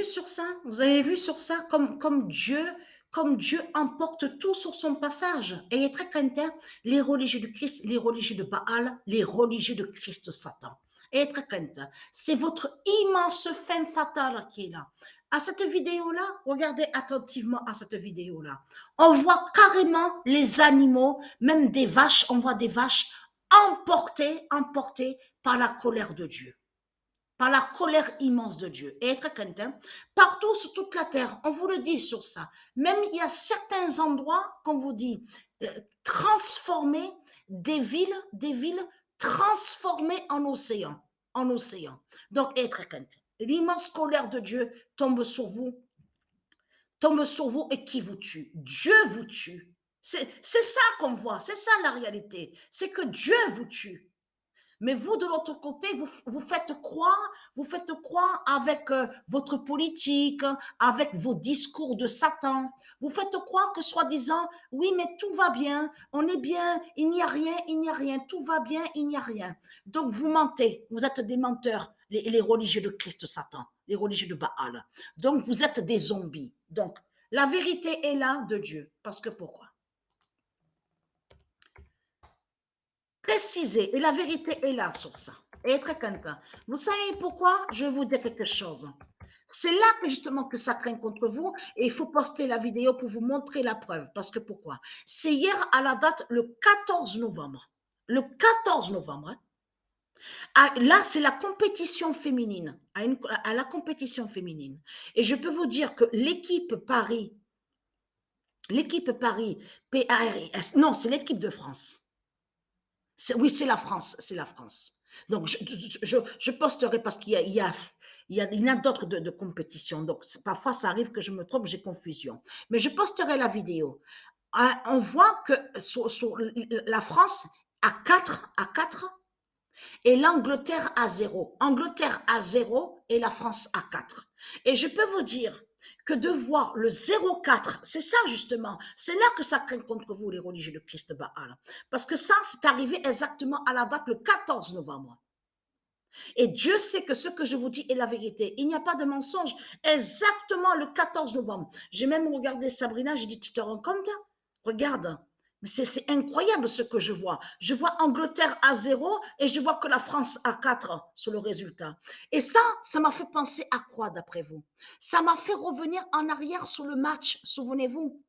Sur ça, vous avez vu sur ça comme Dieu emporte tout sur son passage. Et il est très craintif, les religieux de Christ, les religieux de Baal, les religieux de Christ Satan. Et très craintif. C'est votre immense fin fatale qui est là. À cette vidéo-là, regardez attentivement à cette vidéo-là. On voit carrément les animaux, même des vaches, on voit des vaches emportées par la colère de Dieu, par la colère immense de Dieu. Et être craintif, partout sur toute la terre, on vous le dit sur ça. Même il y a certains endroits, qu'on vous dit, transformer des villes transformées en océan. Donc, être craintif. L'immense colère de Dieu tombe sur vous et qui vous tue. Dieu vous tue. C'est ça qu'on voit, c'est ça la réalité. C'est que Dieu vous tue. Mais vous, de l'autre côté, vous faites croire avec votre politique, avec vos discours de Satan. Vous faites croire que soi-disant, oui, mais tout va bien, on est bien, il n'y a rien, tout va bien, il n'y a rien. Donc vous mentez, vous êtes des menteurs, les religieux de Christ Satan, les religieux de Baal. Donc vous êtes des zombies. Donc la vérité est là de Dieu. Parce que pourquoi? Préciser, et la vérité est là sur ça. Et être quelqu'un. Vous savez pourquoi? Je vais vous dire quelque chose. C'est là que justement que ça craint contre vous et il faut poster la vidéo pour vous montrer la preuve. Parce que pourquoi? C'est hier à la date le 14 novembre. Le 14 novembre. Hein. Là, c'est la compétition féminine. À la compétition féminine. Et je peux vous dire que l'équipe Paris, PARS, non, c'est l'équipe de France. Oui, c'est la France, c'est la France. Donc, je posterai parce qu'il y a d'autres de compétition. Donc, parfois, ça arrive que je me trompe, j'ai confusion. Mais je posterai la vidéo. On voit que sur la France à 4 et l'Angleterre à 0. Angleterre à 0 et la France à 4. Et je peux vous dire que de voir le 0,4, c'est ça justement, c'est là que ça craint contre vous, les religieux de Christ Baal. Parce que ça, c'est arrivé exactement à la date le 14 novembre. Et Dieu sait que ce que je vous dis est la vérité. Il n'y a pas de mensonge. Exactement le 14 novembre. J'ai même regardé Sabrina, j'ai dit, tu te rends compte? Regarde. Mais c'est incroyable ce que je vois. Je vois Angleterre à 0 et je vois que la France à 4 sur le résultat. Et ça m'a fait penser à quoi d'après vous? Ça m'a fait revenir en arrière sur le match, souvenez-vous,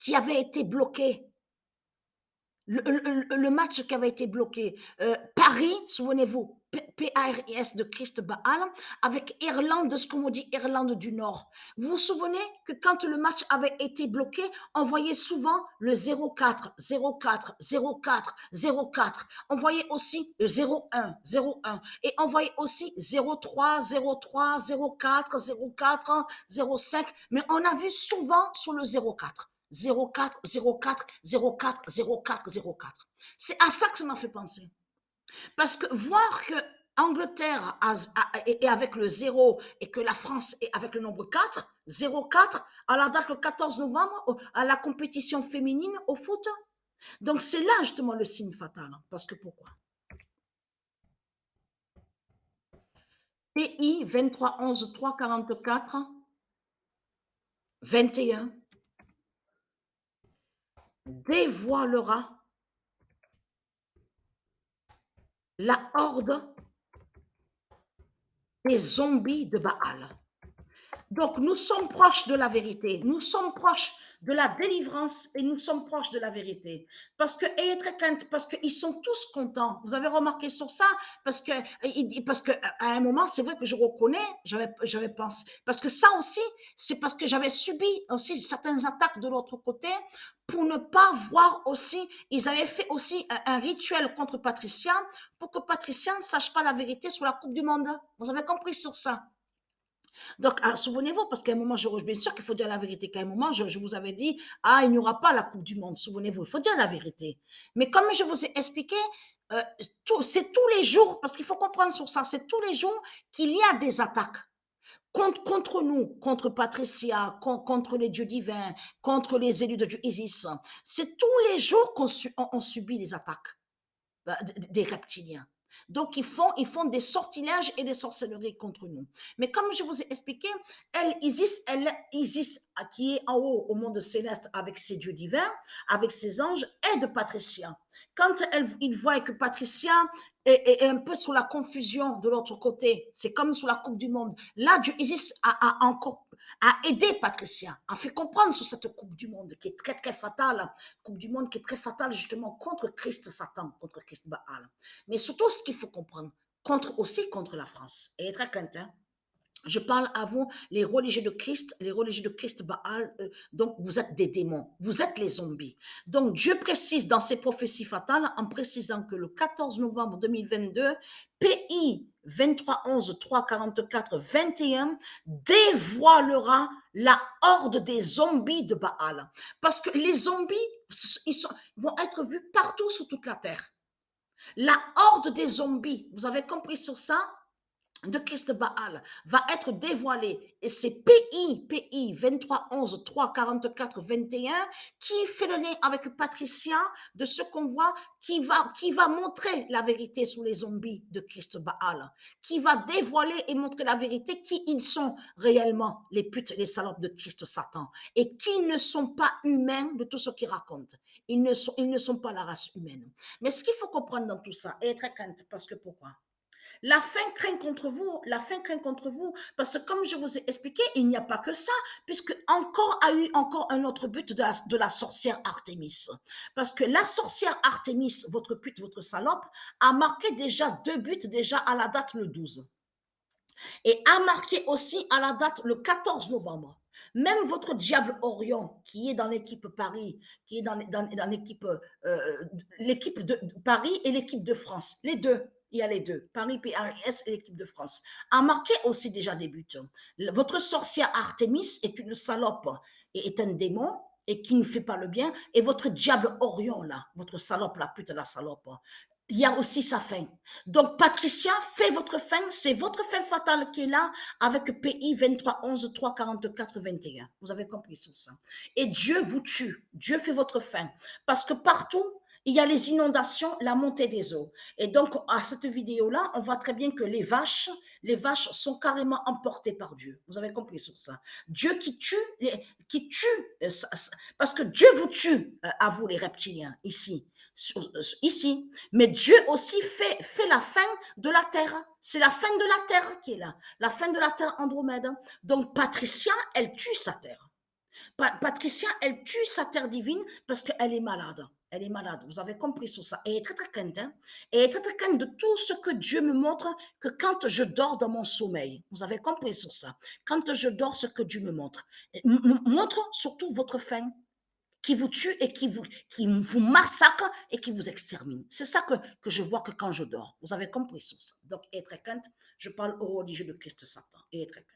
qui avait été bloqué. Le match qui avait été bloqué. Paris, souvenez-vous, PARIS de Christ Baal, avec Irlande, de ce qu'on dit Irlande du Nord. Vous vous souvenez que quand le match avait été bloqué, on voyait souvent le 0-4, 0-4, 0-4, 0-4. On voyait aussi le 0-1, 0-1. Et on voyait aussi 0-3, 0-3, 0-4, 0-4, 0-5. Mais on a vu souvent sur le 0-4. 04, 04, 04, 04, 04. C'est à ça que ça m'a fait penser. Parce que voir que Angleterre est avec le 0 et que la France est avec le nombre 4, 04, à la date le 14 novembre, à la compétition féminine au foot. Donc c'est là justement le signe fatal. Parce que pourquoi? PI 23 11 3 44 21 dévoilera la horde des zombies de Baal. Donc, nous sommes proches de la vérité. Nous sommes proches de la délivrance et nous sommes proches de la vérité. Ayez très crainte, parce qu'ils sont tous contents. Vous avez remarqué sur ça? Parce que à un moment, c'est vrai que je reconnais, j'avais pensé, parce que ça aussi, c'est parce que j'avais subi aussi certaines attaques de l'autre côté pour ne pas voir aussi, ils avaient fait aussi un rituel contre Patricia pour que Patricia ne sache pas la vérité sur la Coupe du Monde. Vous avez compris sur ça? Donc, souvenez-vous, parce qu'à un moment, bien sûr qu'il faut dire la vérité, qu'à un moment, je vous avais dit, il n'y aura pas la Coupe du Monde, souvenez-vous, il faut dire la vérité. Mais comme je vous ai expliqué, c'est tous les jours, parce qu'il faut comprendre sur ça, c'est tous les jours qu'il y a des attaques contre nous, contre Patricia, contre les dieux divins, contre les élus de Dieu Isis. C'est tous les jours qu'on subit les attaques des reptiliens. Donc, ils font des sortilèges et des sorcelleries contre nous. Mais comme je vous ai expliqué, Isis, qui est en haut au monde céleste avec ses dieux divins, avec ses anges, aide Patricia. Quand il voit que Patricia est un peu sous la confusion de l'autre côté, c'est comme sous la Coupe du Monde. Là, Dieu Isis a aidé Patricia, a fait comprendre sur cette Coupe du Monde qui est très, très fatale. Coupe du Monde qui est très fatale justement contre Christ Satan, contre Christ Baal. Mais surtout, ce qu'il faut comprendre, aussi contre la France. Et très content. Je parle à vous, les religieux de Christ Baal, donc vous êtes des démons, vous êtes les zombies. Donc Dieu précise dans ses prophéties fatales, en précisant que le 14 novembre 2022, PI 2311 344 21 dévoilera la horde des zombies de Baal. Parce que les zombies, vont être vus partout sur toute la terre. La horde des zombies, vous avez compris sur ça, de Christ Baal va être dévoilée et c'est PI 23 11 3 44 21 qui fait le lien avec Patricia de ce qu'on voit qui va montrer la vérité sur les zombies de Christ Baal, qui va dévoiler et montrer la vérité qui ils sont réellement, les putes, les salopes de Christ Satan, et qui ne sont pas humains de tout ce qu'ils racontent. Ils ne sont pas la race humaine. Mais ce qu'il faut comprendre dans tout ça, et être crainte, parce que pourquoi? La fin craint contre vous, la fin craint contre vous, parce que comme je vous ai expliqué, il n'y a pas que ça, puisque encore a eu encore un autre but de la sorcière Artémis. Parce que la sorcière Artémis, votre pute, votre salope, a marqué déjà 2 buts déjà à la date le 12. Et a marqué aussi à la date le 14 novembre. Même votre diable Orion, qui est dans l'équipe Paris, qui est dans l'équipe de Paris et l'équipe de France, les deux, il y a les deux, Paris PRS et l'équipe de France, a marqué aussi déjà des buts. Votre sorcière Artémis est une salope et est un démon et qui ne fait pas le bien. Et votre diable Orion, là, votre salope, la pute, la salope, il y a aussi sa fin. Donc, Patricia, fait votre fin, c'est votre fin fatale qui est là avec PI 23 11 3 44 21. Vous avez compris sur ça. Et Dieu vous tue. Dieu fait votre fin. Parce que partout, il y a les inondations, la montée des eaux. Et donc, à cette vidéo-là, on voit très bien que les vaches sont carrément emportées par Dieu. Vous avez compris sur ça. Dieu qui tue, parce que Dieu vous tue, à vous les reptiliens, ici. Mais Dieu aussi fait la fin de la terre. C'est la fin de la terre qui est là. La fin de la terre Andromède. Donc Patricia, elle tue sa terre. Patricia, elle tue sa terre divine parce qu'elle est malade. Elle est malade. Vous avez compris sur ça. Et elle est très, très crainte. Hein? Et elle est très, très crainte de tout ce que Dieu me montre que quand je dors dans mon sommeil. Vous avez compris sur ça. Quand je dors, ce que Dieu me montre. Montre surtout votre fin qui vous tue et qui vous massacre et qui vous extermine. C'est ça que je vois que quand je dors. Vous avez compris sur ça. Donc, être crainte, je parle au religieux de Christ Satan. Et être crainte.